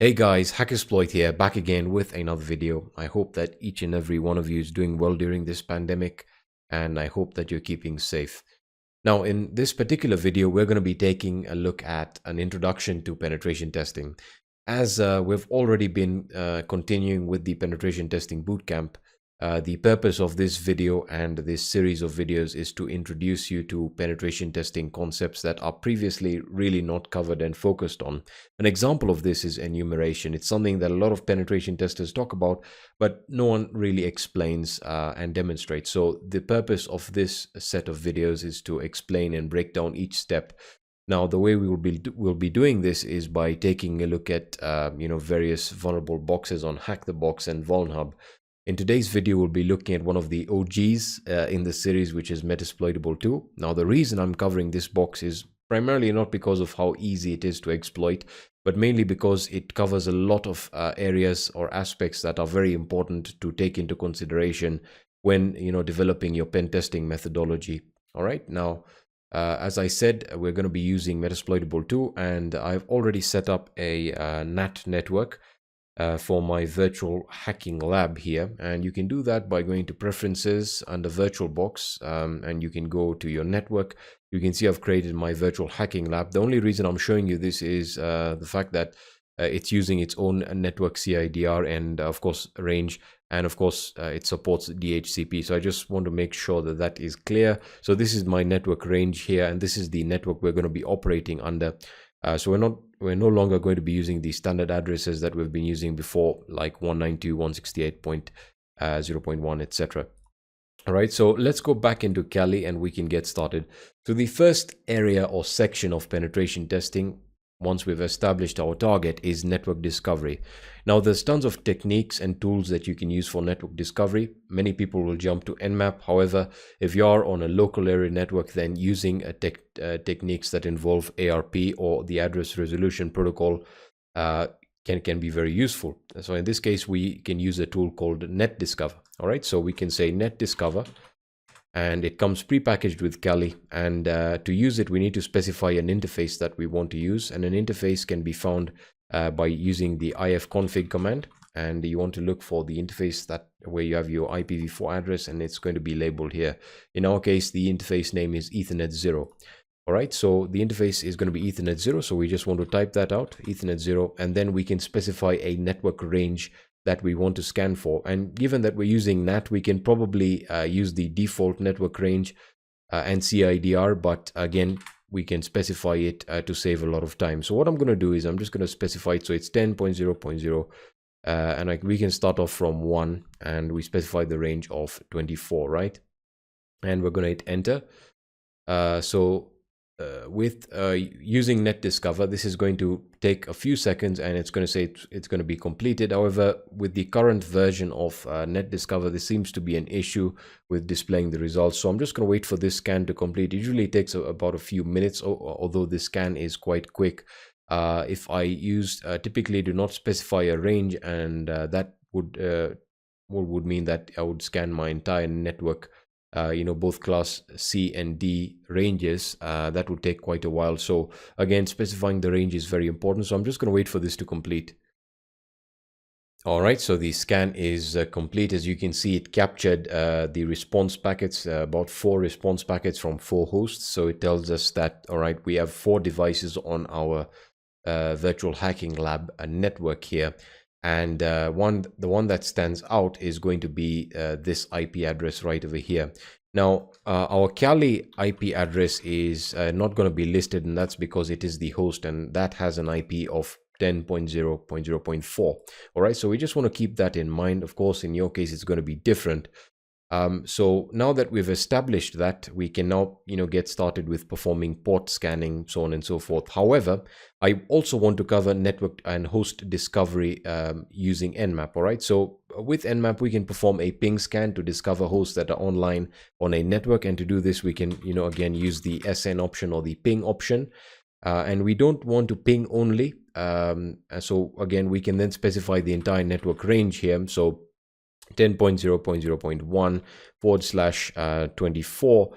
Hey guys, HackerSploit here, back again with another video. I hope that each and every one of you is doing well during this pandemic, and I hope that you're keeping safe. Now, in this particular video, we're going to be taking a look at an introduction to penetration testing. As we've already been continuing with the penetration testing bootcamp, the purpose of this video and this series of videos is to introduce you to penetration testing concepts that are previously really not covered and focused on. An example of this is enumeration. It's something that a lot of penetration testers talk about, but no one really explains and demonstrates. So the purpose of this set of videos is to explain and break down each step. Now, the way we'll be doing this is by taking a look at various vulnerable boxes on Hack the Box and VulnHub. In today's video, we'll be looking at one of the OGs in the series, which is Metasploitable 2. Now, the reason I'm covering this box is primarily not because of how easy it is to exploit, but mainly because it covers a lot of areas or aspects that are very important to take into consideration when developing your pen testing methodology. All right, now, as I said, we're going to be using Metasploitable 2, and I've already set up a NAT network for my virtual hacking lab here, and you can do that by going to preferences under VirtualBox, and you can go to your network. You can see I've created my virtual hacking lab. The only reason I'm showing you this is the fact that it's using its own network CIDR and of course range, and of course it supports DHCP. So I just want to make sure that that is clear. So this is my network range here, and this is the network we're going to be operating under. So we're no longer going to be using the standard addresses that we've been using before, like 192.168.0.1, etc. All right, so let's go back into Kali and we can get started. So the first area or section of penetration testing, once we've established our target, is network discovery. Now, there's tons of techniques and tools that you can use for network discovery. Many people will jump to Nmap. However, if you are on a local area network, then using techniques that involve ARP or the address resolution protocol can be very useful. So in this case, we can use a tool called NetDiscover. All right, so we can say NetDiscover, and it comes pre-packaged with Kali, and to use it we need to specify an interface that we want to use, and an interface can be found by using the ifconfig command, and you want to look for the interface that where you have your IPv4 address, and it's going to be labeled here. In our case, the interface name is Ethernet 0. All right, so the interface is going to be Ethernet 0, so we just want to type that out, Ethernet 0, and then we can specify a network range that we want to scan for. And given that we're using NAT, we can probably use the default network range and CIDR, but again, we can specify it to save a lot of time. So what I'm going to do is I'm just going to specify it so it's 10.0.0, and we can start off from 1, and we specify the range of 24, right? And we're going to hit enter. With using NetDiscover, this is going to take a few seconds, and it's going to say it's going to be completed. However, with the current version of NetDiscover, there seems to be an issue with displaying the results. So I'm just going to wait for this scan to complete. It usually takes about a few minutes, although this scan is quite quick. If I typically do not specify a range, and that would mean that I would scan my entire network, both class C and D ranges, that would take quite a while. So again, specifying the range is very important. So I'm just going to wait for this to complete. All right, so the scan is complete. As you can see, it captured the response packets, about 4 response packets from 4 hosts. So it tells us that, all right, we have 4 devices on our virtual hacking lab network here. And the one that stands out is going to be this IP address right over here. Now, our Kali IP address is not going to be listed, and that's because it is the host, and that has an IP of 10.0.0.4. All right, so we just want to keep that in mind. Of course, in your case, it's going to be different. So now that we've established that, we can now get started with performing port scanning, so on and so forth. However, I also want to cover network and host discovery using Nmap. All right, so with Nmap we can perform a ping scan to discover hosts that are online on a network, and to do this we can again use the SN option or the ping option, and we don't want to ping only. So again, we can then specify the entire network range here. So 10.0.0.1/24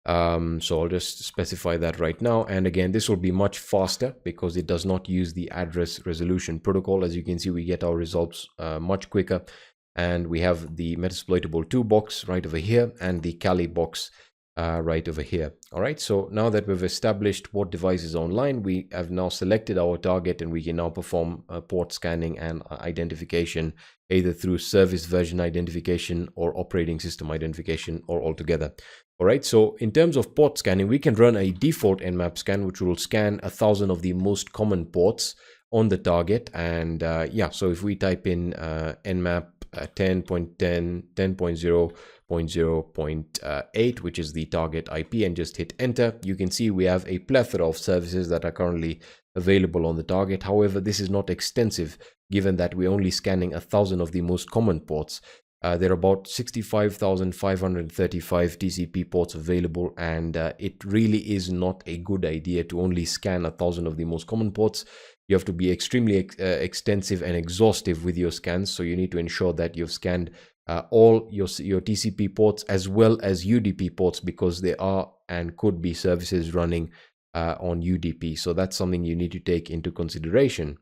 So I'll just specify that right now. And again, this will be much faster because it does not use the address resolution protocol. As you can see, we get our results much quicker. And we have the Metasploitable 2 box right over here and the Kali box right over here. All right, so now that we've established what device is online, we have now selected our target, and we can now perform port scanning and identification either through service version identification or operating system identification, or all together. All right, so in terms of port scanning, we can run a default Nmap scan, which will scan 1,000 of the most common ports on the target. And yeah, so if we type in Nmap 10.10, 10.0.0.8, which is the target IP, and just hit enter, you can see we have a plethora of services that are currently available on the target. However, this is not extensive, given that we're only scanning 1,000 of the most common ports. There are about 65,535 TCP ports available, and it really is not a good idea to only scan 1,000 of the most common ports. You have to be extremely extensive and exhaustive with your scans, so you need to ensure that you've scanned all your TCP ports as well as UDP ports, because there are and could be services running on UDP. So that's something you need to take into consideration.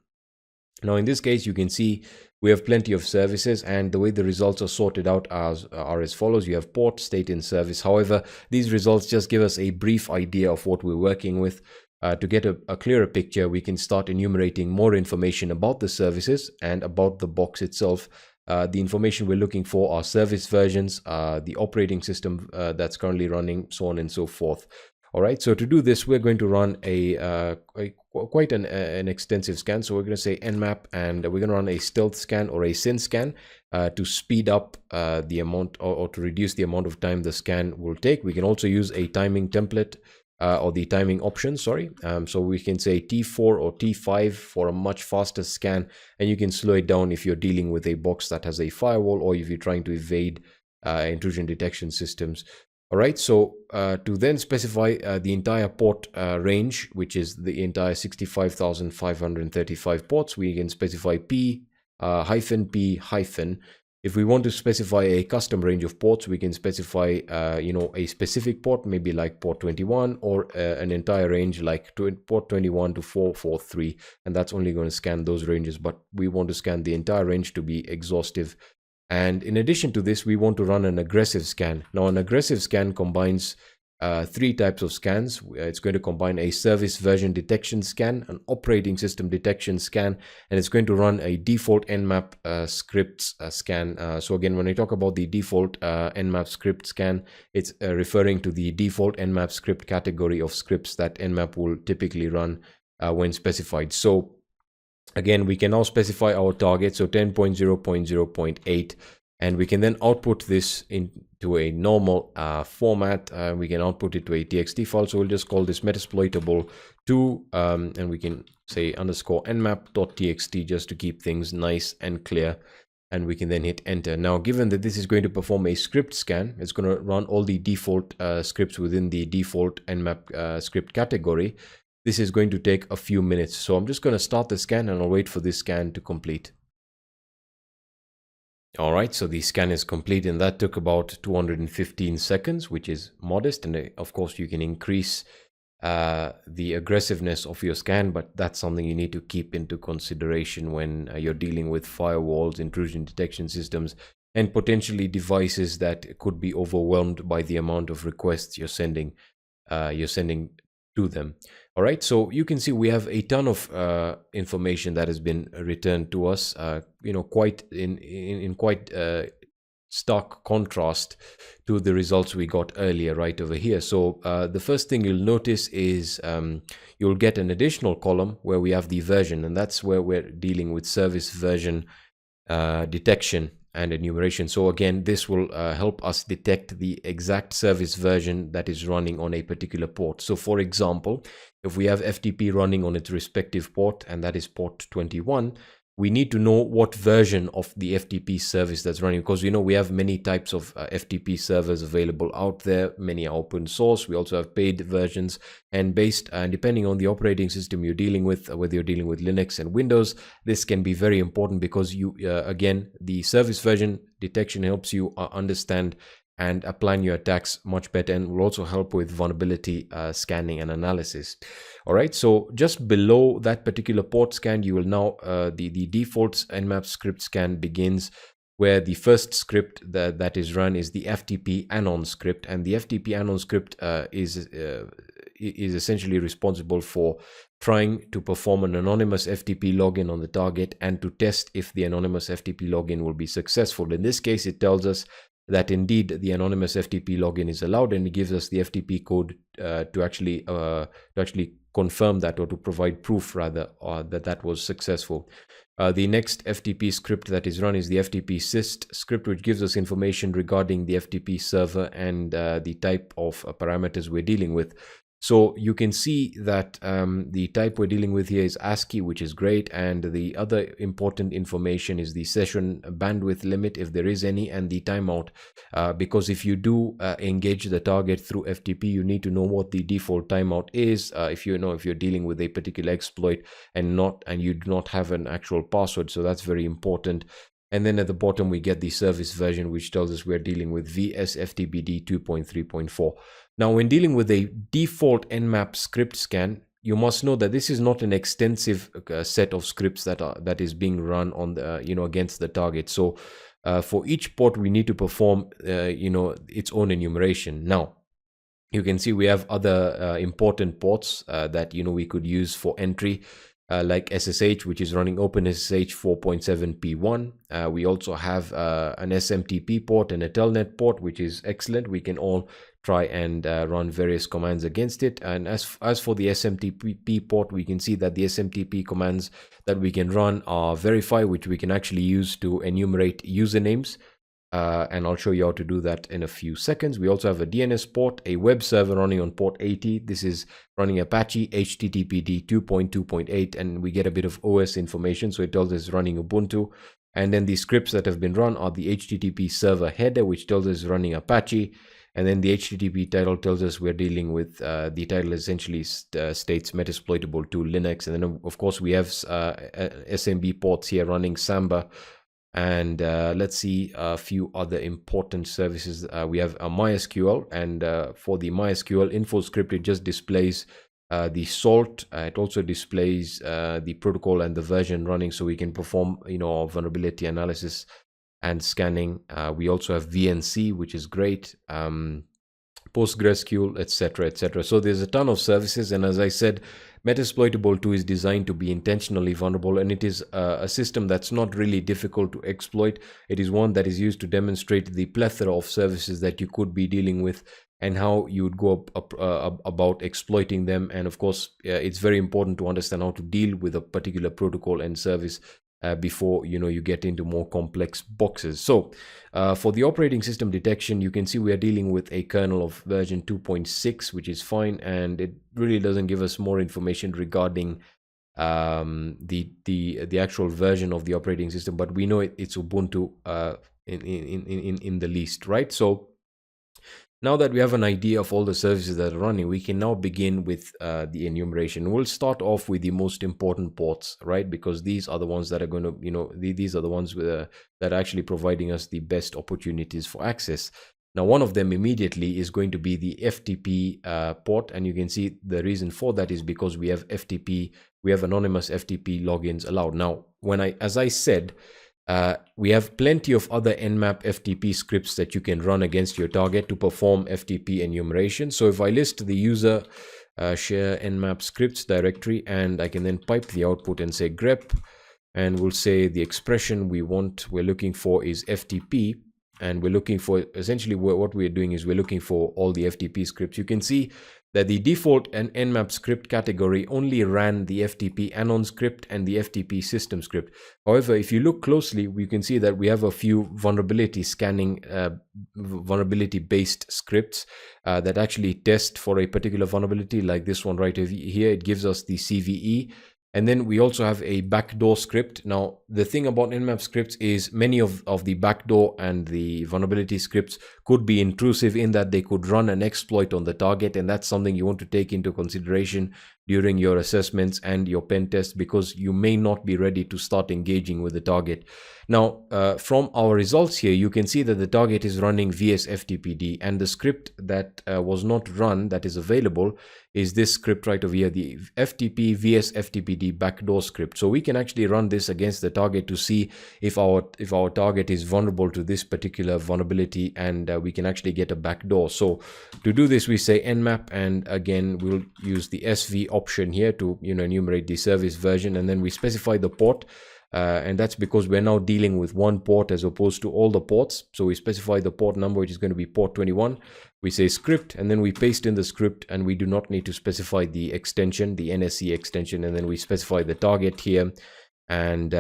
Now, in this case, you can see we have plenty of services, and the way the results are sorted out are as follows. You have port, state, and service. However, these results just give us a brief idea of what we're working with. To get a clearer picture, we can start enumerating more information about the services and about the box itself. The information we're looking for are service versions, the operating system that's currently running, so on and so forth. All right, so to do this, we're going to run quite an extensive scan. So we're going to say Nmap, and we're going to run a stealth scan or a SYN scan to speed up the amount, or to reduce the amount of time the scan will take. We can also use a timing template or the timing option, sorry. So we can say T4 or T5 for a much faster scan, and you can slow it down if you're dealing with a box that has a firewall, or if you're trying to evade intrusion detection systems. All right, so to then specify the entire port range, which is the entire 65,535 ports, we can specify P hyphen P hyphen. If we want to specify a custom range of ports, we can specify, a specific port, maybe like port 21, or an entire range like port 21 to 443, and that's only going to scan those ranges. But we want to scan the entire range to be exhaustive. And in addition to this, we want to run an aggressive scan. Now, an aggressive scan combines 3 types of scans. It's going to combine a service version detection scan, an operating system detection scan, and it's going to run a default Nmap scripts scan. So again, when I talk about the default Nmap script scan, it's referring to the default Nmap script category of scripts that Nmap will typically run when specified. So again, we can now specify our target, so 10.0.0.8, and we can then output this into a normal format. We can output it to a TXT file, so we'll just call this Metasploitable 2, and we can say _nmap.txt just to keep things nice and clear, and we can then hit enter. Now, given that this is going to perform a script scan, it's going to run all the default scripts within the default Nmap script category. This is going to take a few minutes, so I'm just going to start the scan, and I'll wait for this scan to complete. All right, so the scan is complete, and that took about 215 seconds, which is modest. And of course, you can increase the aggressiveness of your scan, but that's something you need to keep into consideration when you're dealing with firewalls, intrusion detection systems, and potentially devices that could be overwhelmed by the amount of requests you're sending to them. All right, so you can see we have a ton of information that has been returned to us, quite in quite stark contrast to the results we got earlier right over here. So the first thing you'll notice is you'll get an additional column where we have the version, and that's where we're dealing with service version detection and enumeration. So again, this will help us detect the exact service version that is running on a particular port. So for example, if we have FTP running on its respective port, and that is port 21, we need to know what version of the FTP service that's running, because we have many types of FTP servers available out there. Many are open source. We also have paid versions, and depending on the operating system you're dealing with, whether you're dealing with Linux and Windows, this can be very important, because again, the service version detection helps you understand and plan your attacks much better, and will also help with vulnerability scanning and analysis. All right, so just below that particular port scan, you will now, the default Nmap script scan begins, where the first script that is run is the FTP anon script, and the FTP anon script is essentially responsible for trying to perform an anonymous FTP login on the target and to test if the anonymous FTP login will be successful. In this case, it tells us that indeed the anonymous FTP login is allowed, and it gives us the FTP code to actually confirm that, or to provide proof rather, that was successful. The next FTP script that is run is the FTP syst script, which gives us information regarding the FTP server and the type of parameters we're dealing with. So you can see that the type we're dealing with here is ASCII, which is great, and the other important information is the session bandwidth limit, if there is any, and the timeout, because if you do engage the target through FTP, you need to know what the default timeout is, if you're dealing with a particular exploit and you do not have an actual password. So that's very important. And then at the bottom we get the service version, which tells us we're dealing with VSFTBD 2.3.4. Now, when dealing with a default Nmap script scan, you must know that this is not an extensive set of scripts that is being run on the against the target. So for each port, we need to perform its own enumeration. Now, you can see we have other important ports that we could use for entry. Like SSH, which is running OpenSSH 4.7p1. We also have an SMTP port and a telnet port, which is excellent. We can all try and run various commands against it. And as for the SMTP port, we can see that the SMTP commands that we can run are verify, which we can actually use to enumerate usernames. And I'll show you how to do that in a few seconds. We also have a DNS port, a web server running on port 80. This is running Apache HTTPD 2.2.8, and we get a bit of OS information. So it tells us running Ubuntu. And then the scripts that have been run are the HTTP server header, which tells us running Apache. And then the HTTP title tells us we're dealing with, the title essentially states Metasploitable to Linux. And then of course we have SMB ports here running Samba. And let's see a few other important services. We have a MySQL, and for the MySQL info script, it just displays the salt. It also displays the protocol and the version running, so we can perform vulnerability analysis and scanning. We also have VNC, which is great, PostgreSQL, etc., etc. So there's a ton of services, and as I said, Metasploitable 2 is designed to be intentionally vulnerable, and it is a system that's not really difficult to exploit. It is one that is used to demonstrate the plethora of services that you could be dealing with and how you would go about exploiting them. And of course, it's very important to understand how to deal with a particular protocol and service before you get into more complex boxes. So for the operating system detection, you can see we are dealing with a kernel of version 2.6, which is fine, and it really doesn't give us more information regarding the actual version of the operating system, but we know it's Ubuntu in the least, right? So now that we have an idea of all the services that are running, we can now begin with the enumeration. We'll start off with the most important ports, right? Because these are the ones that are going to, these are the ones that are actually providing us the best opportunities for access. Now, one of them immediately is going to be the FTP port, and you can see the reason for that is because we have FTP, we have anonymous FTP logins allowed. Now, as I said, we have plenty of other Nmap FTP scripts that you can run against your target to perform FTP enumeration. So if I list the user share Nmap scripts directory, and I can then pipe the output and say grep, and we'll say the expression we're looking for is FTP, and we're looking for, essentially what we're doing is we're looking for all the FTP scripts. You can see that the default Nmap script category only ran the FTP anon script and the FTP system script. However, if you look closely, we can see that we have a few vulnerability scanning, vulnerability-based scripts that actually test for a particular vulnerability, like this one right here. It gives us the CVE. And then we also have a backdoor script. Now, the thing about Nmap scripts is many of the backdoor and the vulnerability scripts could be intrusive in that they could run an exploit on the target, and that's something you want to take into consideration during your assessments and your pen test, because you may not be ready to start engaging with the target. Now, from our results here, you can see that the target is running vsftpd, and the script that was not run, that is available, is this script right over here, the ftp vsftpd backdoor script. So we can actually run this against the target to see if our target is vulnerable to this particular vulnerability, and we can actually get a backdoor. So to do this, we say nmap, and again we'll use the sv option here to enumerate the service version, and then we specify the port. And that's because we're now dealing with one port as opposed to all the ports. So we specify the port number, which is going to be port 21. We say script, and then we paste in the script, and we do not need to specify the extension, the NSE extension, and then we specify the target here, and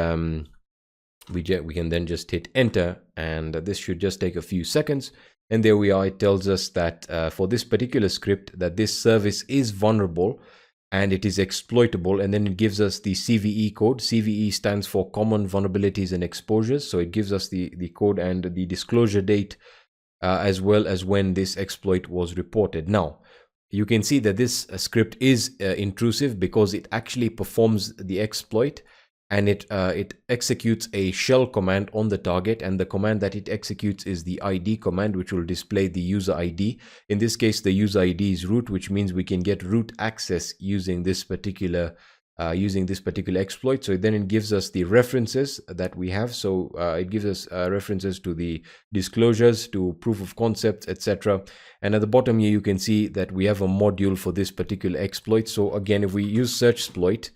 we can then just hit enter, and this should just take a few seconds. And there we are. It tells us that for this particular script, that this service is vulnerable and it is exploitable, and then it gives us the CVE code. CVE stands for Common Vulnerabilities and Exposures, so it gives us the code and the disclosure date, as well as when this exploit was reported. Now, you can see that this script is intrusive because it actually performs the exploit, and it executes a shell command on the target, and the command that it executes is the ID command, which will display the user ID. In this case, the user ID is root, which means we can get root access using this particular exploit. So then it gives us the references that we have. So it gives us references to the disclosures, to proof of concepts, etc. And at the bottom here, you can see that we have a module for this particular exploit. So again, if we use searchsploit,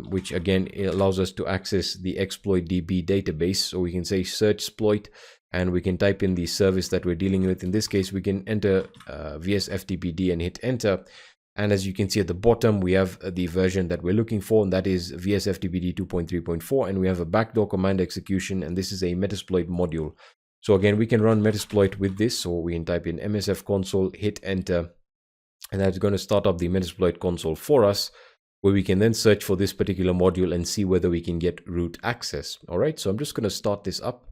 which again allows us to access the exploit DB database. So we can say searchsploit, and we can type in the service that we're dealing with. In this case, we can enter vsftpd and hit enter. And as you can see at the bottom, we have the version that we're looking for, and that is vsftpd 2.3.4. And we have a backdoor command execution, and this is a Metasploit module. So again, we can run Metasploit with this. So we can type in msf console, hit enter, and that's going to start up the Metasploit console for us, where we can then search for this particular module and see whether we can get root access. All right, so I'm just going to start this up.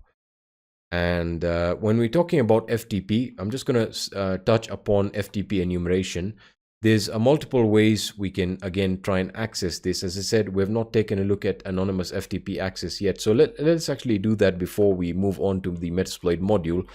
And when we're talking about FTP, I'm just going to touch upon FTP enumeration. There's multiple ways we can, again, try and access this. As I said, we have not taken a look at anonymous FTP access yet. So let's actually do that before we move on to the Metasploit module.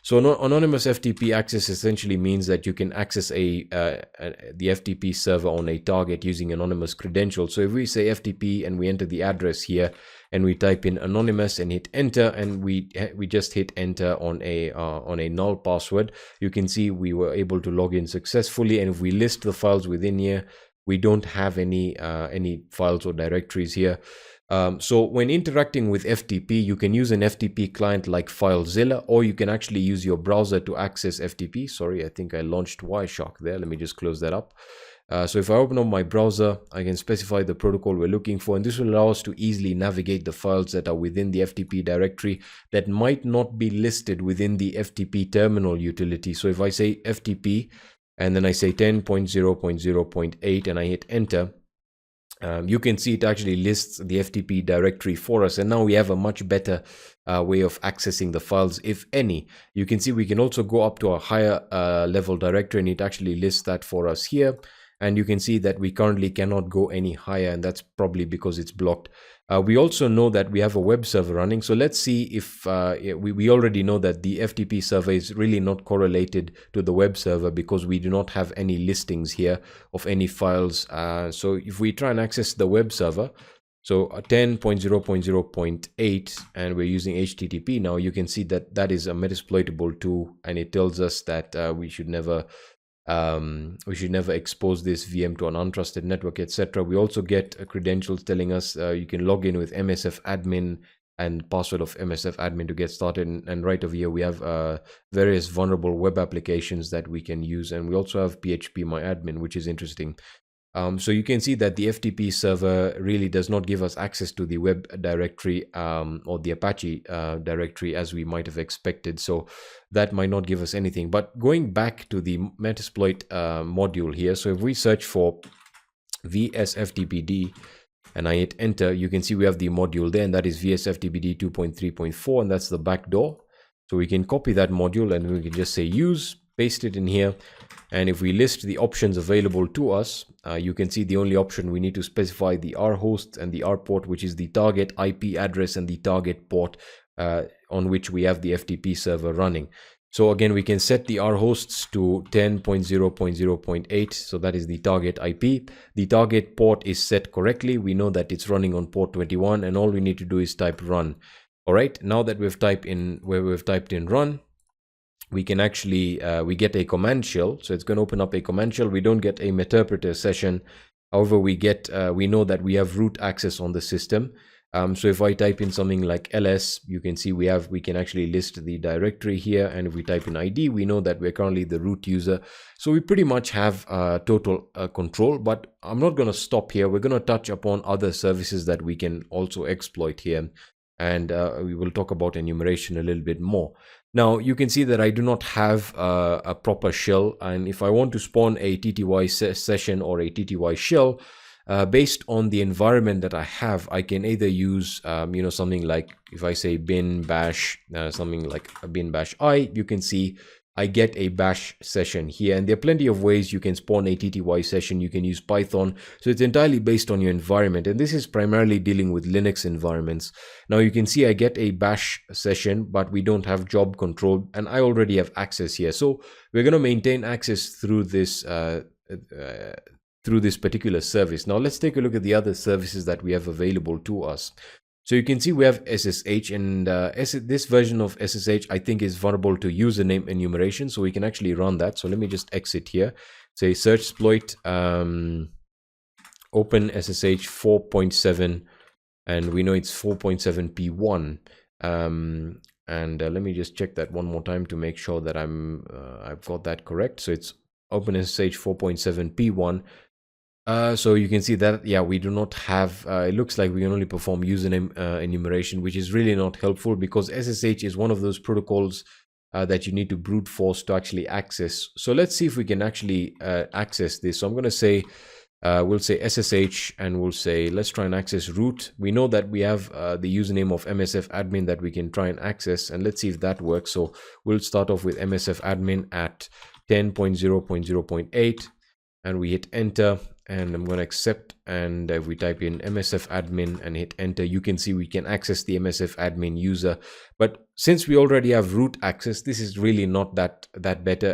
So anonymous FTP access essentially means that you can access the FTP server on a target using anonymous credentials. So if we say FTP and we enter the address here, and we type in anonymous and hit enter, and we just hit enter on a null password, you can see we were able to log in successfully. And if we list the files within here, we don't have any files or directories here. So when interacting with FTP, you can use an FTP client like FileZilla, or you can actually use your browser to access FTP. Sorry, I think I launched Wireshark there. Let me just close that up. So if I open up my browser, I can specify the protocol we're looking for, and this will allow us to easily navigate the files that are within the FTP directory that might not be listed within the FTP terminal utility. So if I say FTP and then I say 10.0.0.8 and I hit enter, you can see it actually lists the FTP directory for us, and now we have a much better way of accessing the files, if any. You can see we can also go up to a higher level directory, and it actually lists that for us here. And you can see that we currently cannot go any higher, and that's probably because it's blocked. We also know that we have a web server running. So let's see if we already know that the FTP server is really not correlated to the web server because we do not have any listings here of any files. So if we try and access the web server, so 10.0.0.8, and we're using HTTP now, you can see that that is a Metasploitable tool, and it tells us that we should never expose this VM to an untrusted network, etc. We also get credentials telling us you can log in with MSF admin and password of MSF admin to get started. And right over here we have various vulnerable web applications that we can use, and we also have PHP my admin, which is interesting. So you can see that the FTP server really does not give us access to the web directory or the Apache directory as we might have expected. So that might not give us anything. But going back to the Metasploit module here, so if we search for vsftpd and I hit enter, you can see we have the module there, and that is vsftpd 2.3.4, and that's the backdoor. So we can copy that module and we can just say use. paste it in here. And if we list the options available to us, you can see the only option we need to specify the R host and the R port, which is the target IP address and the target port on which we have the FTP server running. So again, we can set the R hosts to 10.0.0.8. So that is the target IP. The target port is set correctly. We know that it's running on port 21, and all we need to do is type run. All right. Now that we've typed in run, we can actually, we get a command shell. So it's going to open up a command shell. We don't get a meterpreter session. However, we know that we have root access on the system. So if I type in something like ls, you can see we can actually list the directory here. And if we type in ID, we know that we're currently the root user. So we pretty much have total control, but I'm not going to stop here. We're going to touch upon other services that we can also exploit here. And we will talk about enumeration a little bit more. Now, you can see that I do not have a proper shell. And if I want to spawn a TTY session or a TTY shell, based on the environment that I have, I can either use, something like, if I say bin bash, something like a bin bash I, you can see I get a bash session here. And there are plenty of ways you can spawn a TTY session. You can use Python. So it's entirely based on your environment. And this is primarily dealing with Linux environments. Now you can see I get a bash session, but we don't have job control. And I already have access here. So we're going to maintain access through this particular service. Now let's take a look at the other services that we have available to us. So you can see we have SSH, and this version of SSH I think is vulnerable to username enumeration, so we can actually run that. So let me just exit here, say search exploit, open SSH 4.7, and we know it's 4.7 P1. And let me just check that one more time to make sure that I've got that correct. So it's open SSH 4.7 P1. So you can see that, yeah, we do not have, it looks like we can only perform username enumeration, which is really not helpful because SSH is one of those protocols that you need to brute force to actually access. So let's see if we can actually access this. So I'm going to say, we'll say SSH, and we'll say, let's try and access root. We know that we have the username of MSF admin that we can try and access, and let's see if that works. So we'll start off with MSF admin at 10.0.0.8, and we hit enter. And I'm going to accept, and if we type in MSF admin and hit enter, you can see we can access the MSF admin user. But since we already have root access, this is really not that better,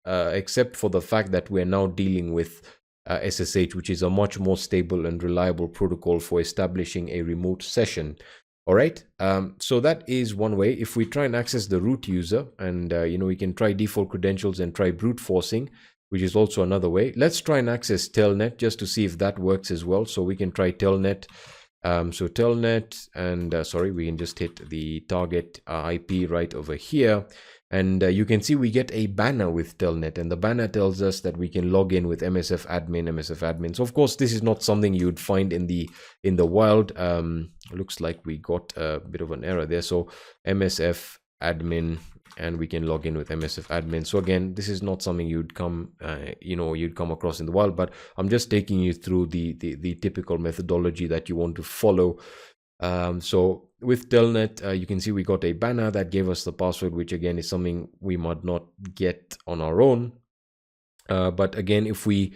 except for the fact that we're now dealing with SSH, which is a much more stable and reliable protocol for establishing a remote session. All right, so that is one way. If we try and access the root user, and we can try default credentials and try brute forcing, which is also another way. Let's try and access telnet just to see if that works as well. So we can try telnet. So telnet, and we can just hit the target IP right over here. And you can see we get a banner with telnet, and the banner tells us that we can log in with MSF admin. So of course, this is not something you'd find in the wild. Looks like we got a bit of an error there. So MSF admin, and we can log in with MSF admin. So again, this is not something you'd come across in the wild, but I'm just taking you through the typical methodology that you want to follow. So with telnet, you can see we got a banner that gave us the password, which again is something we might not get on our own. But again, if we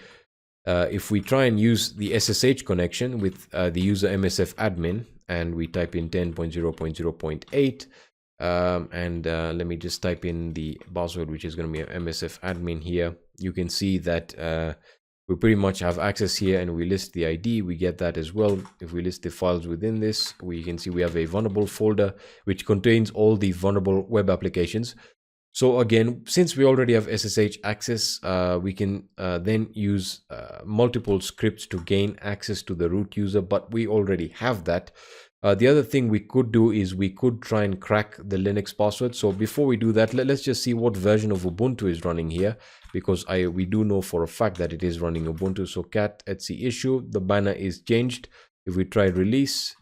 try and use the SSH connection with the user MSF admin, and we type in 10.0.0.8, and let me just type in the password, which is going to be MSF admin here. You can see that we pretty much have access here, and we list the ID, we get that as well. If we list the files within this, we can see we have a vulnerable folder which contains all the vulnerable web applications. So again, since we already have SSH access, we can then use multiple scripts to gain access to the root user, but we already have that. The other thing we could do is we could try and crack the Linux password. So before we do that, let's just see what version of Ubuntu is running here, because we do know for a fact that it is running Ubuntu. So cat etc issue, the banner is changed. If we try release,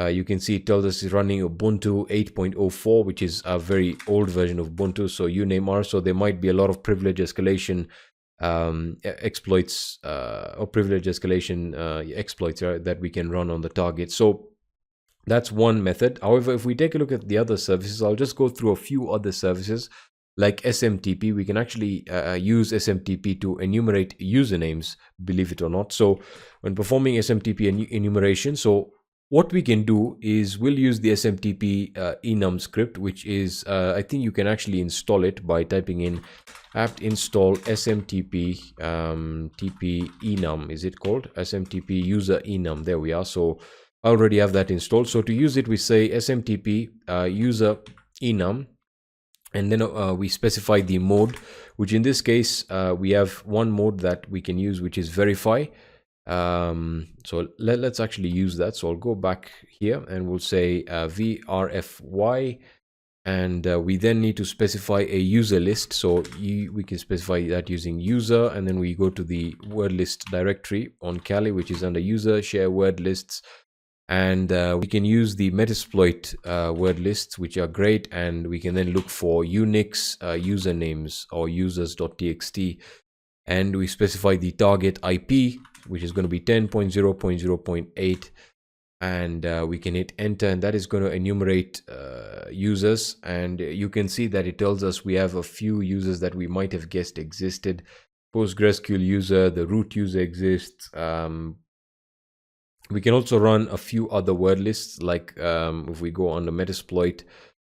you can see it tells us it's running Ubuntu 8.04, which is a very old version of Ubuntu. So uname R, so there might be a lot of privilege escalation exploits or privilege escalation exploits that we can run on the target. So that's one method. However, if we take a look at the other services, I'll just go through a few other services. like SMTP. We can actually use SMTP to enumerate usernames, believe it or not. So when performing SMTP enumeration, so what we can do is we'll use the SMTP enum script, which is, I think you can actually install it by typing in apt install smtp tp enum. Is it called smtp user enum? There we are. So I already have that installed. So to use it, we say smtp user enum, and then we specify the mode, which in this case we have one mode that we can use, which is verify. So let's actually use that. So I'll go back here and we'll say vrfy, and we then need to specify a user list. So we can specify that using user, and then we go to the word list directory on Kali, which is under user, share word lists, and we can use the Metasploit word lists, which are great, and we can then look for Unix usernames or users.txt, and we specify the target IP, which is going to be 10.0.0.8, and we can hit enter, and that is going to enumerate users. And you can see that it tells us we have a few users that we might have guessed existed. PostgreSQL user, the root user exists. We can also run a few other word lists, like if we go on the Metasploit,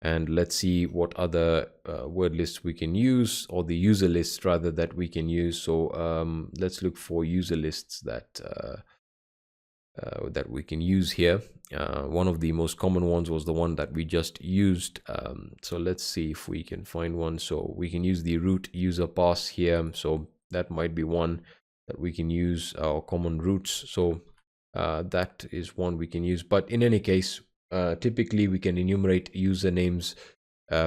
and let's see what other word lists we can use, or the user lists rather that we can use. So let's look for user lists that that we can use here. One of the most common ones was the one that we just used. So let's see if we can find one. So we can use the root user pass here. So that might be one that we can use, our common roots. So that is one we can use. But in any case, typically we can enumerate usernames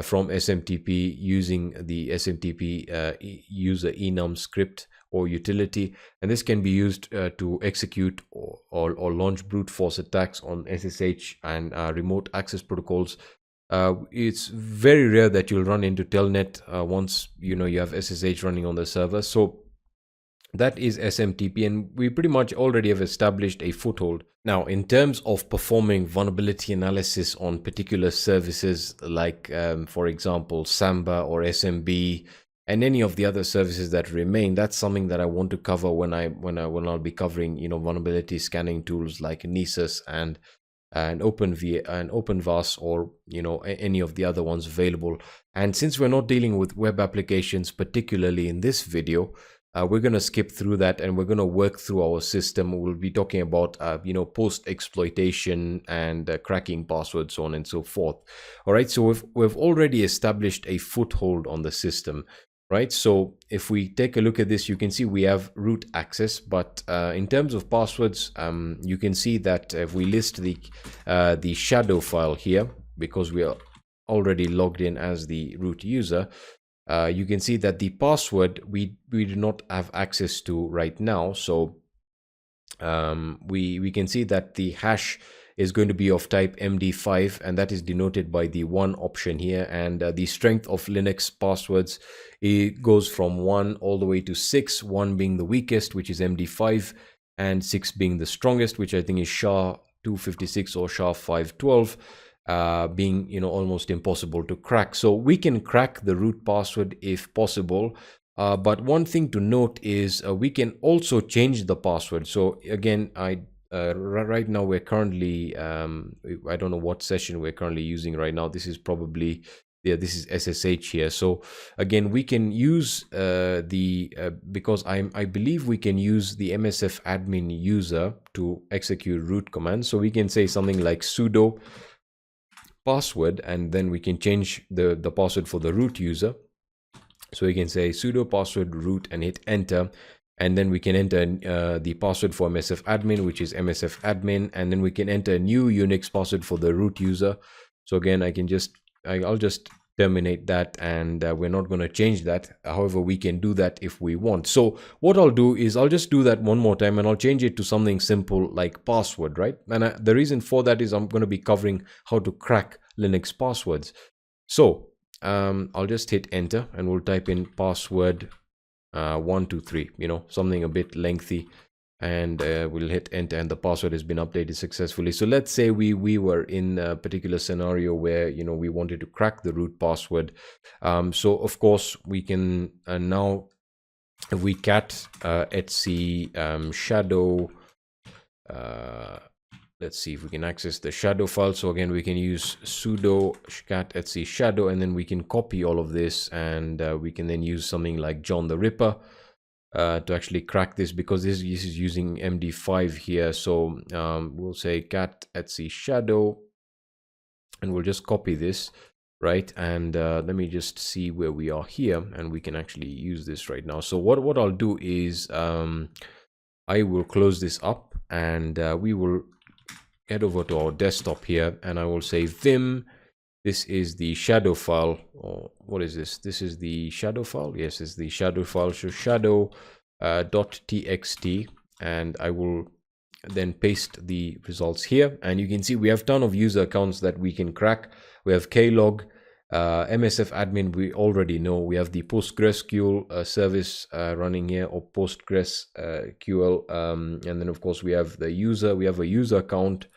from SMTP using the SMTP user enum script or utility, and this can be used to execute or launch brute force attacks on SSH and remote access protocols. It's very rare that you'll run into telnet once you have SSH running on the server. So that is SMTP, and we pretty much already have established a foothold. Now, in terms of performing vulnerability analysis on particular services, like for example Samba or SMB and any of the other services that remain, that's something that I want to cover when I'll be covering vulnerability scanning tools like Nessus and OpenVAS, or any of the other ones available. And since we're not dealing with web applications particularly in this video, we're going to skip through that, and we're going to work through our system. We'll be talking about post exploitation and cracking passwords, so on and so forth. All right, so we've already established a foothold on the system, right? So if we take a look at this, you can see we have root access, but in terms of passwords, you can see that if we list the shadow file here, because we are already logged in as the root user, you can see that the password we do not have access to right now. So we can see that the hash is going to be of type MD5, and that is denoted by the 1 option here. And the strength of Linux passwords, it goes from 1 all the way to 6, 1 being the weakest, which is MD5, and 6 being the strongest, which I think is SHA-256 or SHA-512. Being almost impossible to crack. So we can crack the root password if possible, but one thing to note is we can also change the password. So again, right now we're currently I don't know what session we're currently using right now. This is probably this is SSH here. So again, we can use because I believe we can use the MSF admin user to execute root commands. So we can say something like sudo password, and then we can change the password for the root user. So we can say sudo password root and hit enter, and then we can enter the password for MSF admin, which is MSF admin, and then we can enter a new Unix password for the root user. So again, I'll just terminate that, and we're not going to change that. However, we can do that if we want. So what I'll do is I'll just do that one more time, and I'll change it to something simple like password, right? And the reason for that is I'm going to be covering how to crack Linux passwords. So I'll just hit enter, and we'll type in password 123, something a bit lengthy. and we'll hit enter, and the password has been updated successfully. So let's say we were in a particular scenario where, you know, we wanted to crack the root password. So of course we can now, if we cat etc shadow, let's see if we can access the shadow file. So again, we can use sudo cat etc shadow, and then we can copy all of this, and we can then use something like John the Ripper to actually crack this, because this is using MD5 here. So we'll say cat etc shadow, and we'll just copy this, right? And let me just see where we are here, and we can actually use this right now. So what I'll do is I will close this up, and we will head over to our desktop here, and I will say vim, this is the shadow file, or what is this? This is the shadow file. Yes, it's the shadow file. So shadow .txt, and I will then paste the results here, and you can see we have a ton of user accounts that we can crack. We have klog, MSF admin, we already know. We have the PostgreSQL service running here, or PostgreSQL, and then of course we have the user. We have a user account,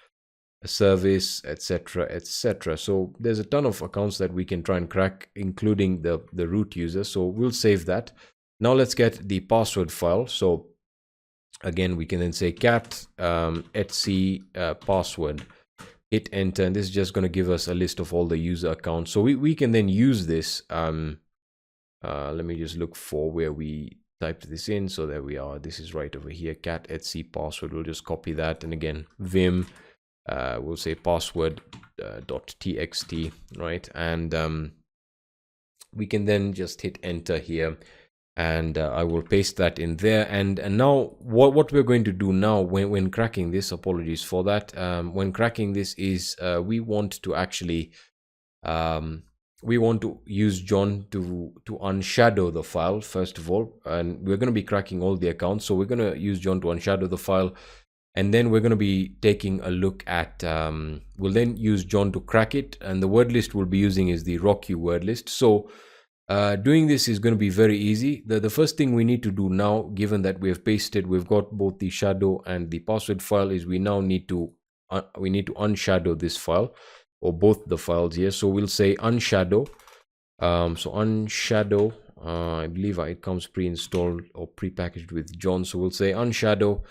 a service, etc., etc. So there's a ton of accounts that we can try and crack, including the root user. So we'll save that. Now let's get the password file. So again, we can then say cat etc password, hit enter, and this is just going to give us a list of all the user accounts. So we can then use this. Let me just look for where we typed this in. So there we are. This is right over here, cat etc password. We'll just copy that, and again vim, we'll say password .txt, right? And we can then just hit enter here, and I will paste that in there. And now what we're going to do now when cracking this, apologies for that, when cracking this is we want to actually we want to use John to unshadow the file first of all, and we're going to be cracking all the accounts. So we're going to use John to unshadow the file, and then we're going to be taking a look at we'll then use John to crack it, and the word list we'll be using is the RockU word list. So doing this is going to be very easy. The first thing we need to do now, given that we have pasted, we've got both the shadow and the password file, is we now need to unshadow this file, or both the files here. So we'll say unshadow. So unshadow, I believe it comes pre-installed or pre-packaged with John. So we'll say unshadow.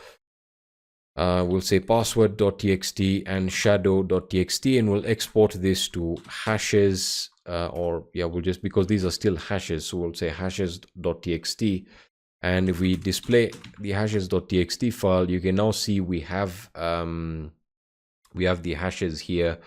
We'll say password.txt and shadow.txt, and we'll export this to hashes, or yeah, we'll just, because these are still hashes, so we'll say hashes.txt. And if we display the hashes.txt file, you can now see we have the hashes here,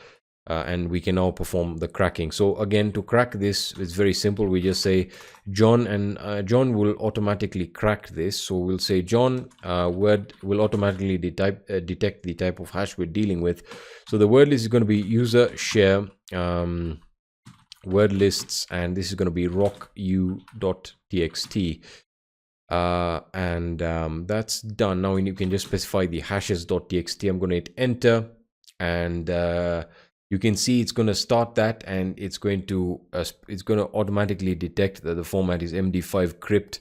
and we can now perform the cracking. So again, to crack this, it's very simple. We just say John, and John will automatically crack this. So we'll say John word will automatically detect the type of hash we're dealing with. So the word list is going to be user share word lists, and this is going to be rocku.txt. And that's done. Now you can just specify the hashes.txt. I'm going to hit enter, and you can see it's going to start that, and it's going to automatically detect that the format is MD5 crypt,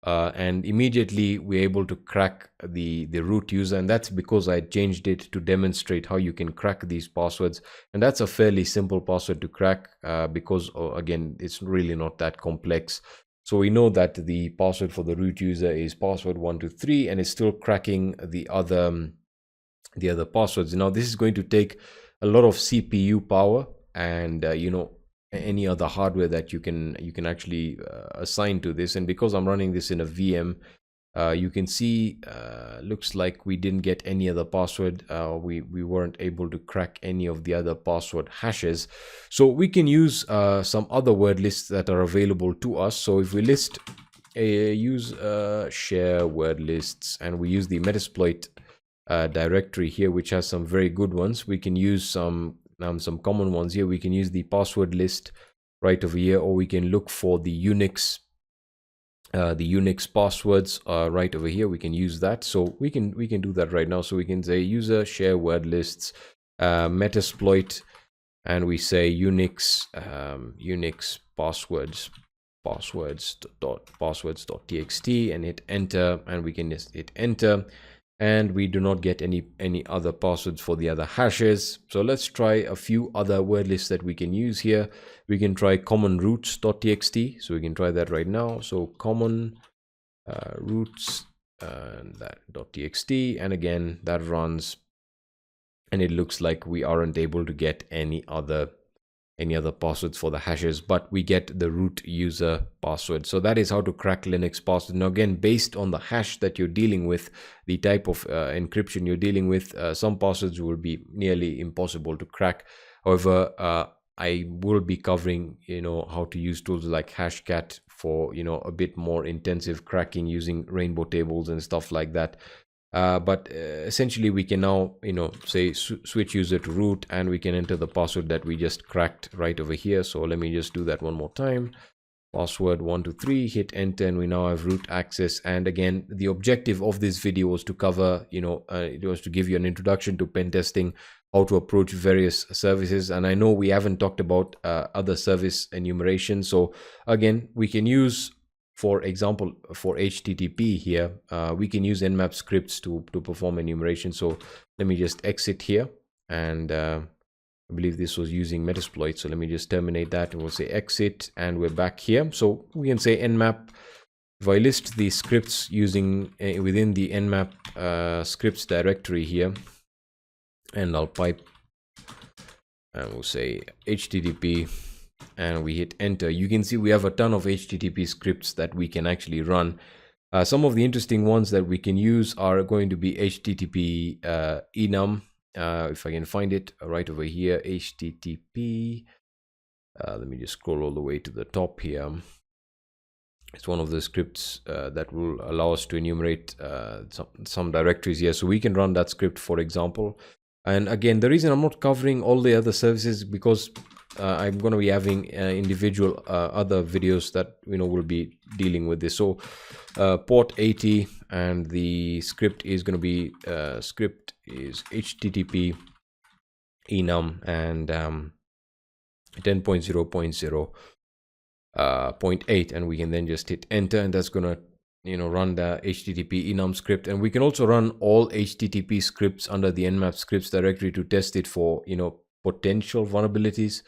and immediately we're able to crack the root user. And that's because I changed it to demonstrate how you can crack these passwords, and that's a fairly simple password to crack, because again, it's really not that complex. So we know that the password for the root user is password123, and it's still cracking the other passwords. Now this is going to take a lot of CPU power, and you know, any other hardware that you can actually assign to this. And because I'm running this in a VM, you can see looks like we didn't get any other password. We weren't able to crack any of the other password hashes. So we can use some other word lists that are available to us. So if we list use share word lists, and we use the Metasploit directory here, which has some very good ones, we can use some common ones here. We can use the password list right over here, or we can look for the Unix passwords right over here. We can use that. So we can do that right now. So we can say user share word lists Metasploit, and we say Unix passwords.txt, and hit enter, and we can just hit enter. and we do not get any other passwords for the other hashes. So let's try a few other word lists that we can use here. We can try common roots.txt, so we can try that right now. So common roots and that .txt, and again that runs, and it looks like we aren't able to get any other passwords for the hashes, but we get the root user password. So that is how to crack Linux passwords. Now again, based on the hash that you're dealing with, the type of encryption you're dealing with, some passwords will be nearly impossible to crack. However, I will be covering, how to use tools like Hashcat for, a bit more intensive cracking using rainbow tables and stuff like that. But essentially we can now, say switch user to root, and we can enter the password that we just cracked right over here. So let me just do that one more time. Password 123, hit enter, and we now have root access. And again, the objective of this video was to cover, it was to give you an introduction to pen testing, how to approach various services. And I know we haven't talked about other service enumeration. So again, we can use, for example, for HTTP here, we can use Nmap scripts to perform enumeration. So let me just exit here, and I believe this was using Metasploit. So let me just terminate that, and we'll say exit, and we're back here. So we can say Nmap. If I list the scripts using within the Nmap scripts directory here, and I'll pipe, and we'll say HTTP, and we hit enter, you can see we have a ton of HTTP scripts that we can actually run. Some of the interesting ones that we can use are going to be HTTP enum. If I can find it right over here, HTTP. Let me just scroll all the way to the top here. It's one of the scripts that will allow us to enumerate some directories here. So we can run that script, for example. And again, the reason I'm not covering all the other services, because I'm going to be having individual other videos that will be dealing with this. So port 80, and the script is going to be script is HTTP enum and 10.0.0.8, and we can then just hit enter, and that's going to run the HTTP enum script. And we can also run all HTTP scripts under the Nmap scripts directory to test it for potential vulnerabilities.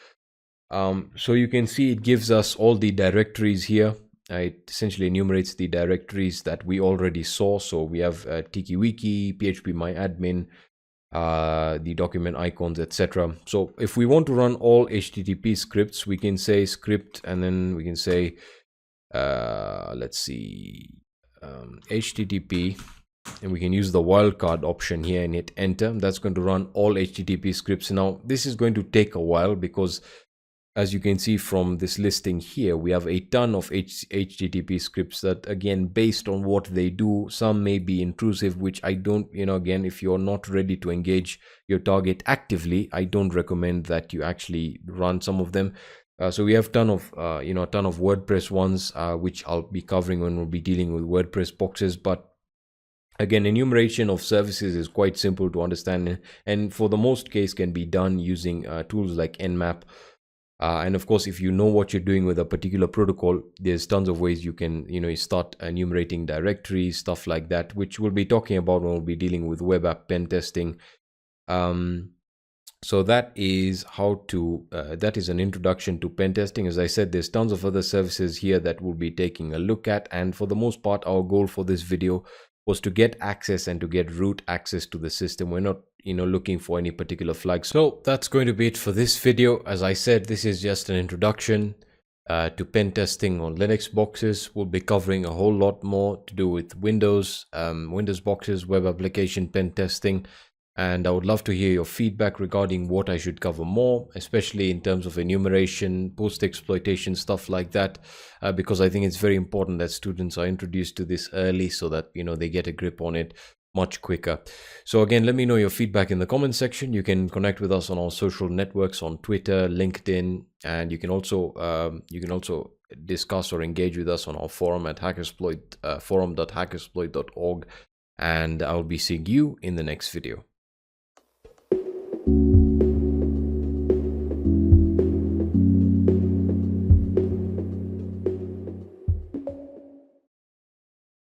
So you can see it gives us all the directories here. It essentially enumerates the directories that we already saw. So we have TikiWiki, phpMyAdmin, the document icons, etc. So if we want to run all HTTP scripts, we can say script, and then we can say let's see, HTTP, and we can use the wildcard option here and hit enter. That's going to run all HTTP scripts. Now this is going to take a while, because as you can see from this listing here, we have a ton of HTTP scripts that, again, based on what they do, some may be intrusive, which I don't, again, if you're not ready to engage your target actively, I don't recommend that you actually run some of them. So we have a ton of WordPress ones, which I'll be covering when we'll be dealing with WordPress boxes. But again, enumeration of services is quite simple to understand, and for the most case can be done using tools like Nmap. And of course, if you know what you're doing with a particular protocol, there's tons of ways you can, start enumerating directories, stuff like that, which we'll be talking about when we'll be dealing with web app pen testing. So that is how to, that is an introduction to pen testing. As I said, there's tons of other services here that we'll be taking a look at. And for the most part, our goal for this video was to get access and to get root access to the system. We're not looking for any particular flag. So that's going to be it for this video. As I said, this is just an introduction to pen testing on Linux boxes. We'll be covering a whole lot more to do with Windows boxes, web application pen testing. And I would love to hear your feedback regarding what I should cover more, especially in terms of enumeration, post-exploitation, stuff like that, because I think it's very important that students are introduced to this early so that, they get a grip on it much quicker. So again, let me know your feedback in the comment section. You can connect with us on our social networks on Twitter, LinkedIn, and you can also discuss or engage with us on our forum at HackerSploit, forum.hackersploit.org. And I'll be seeing you in the next video.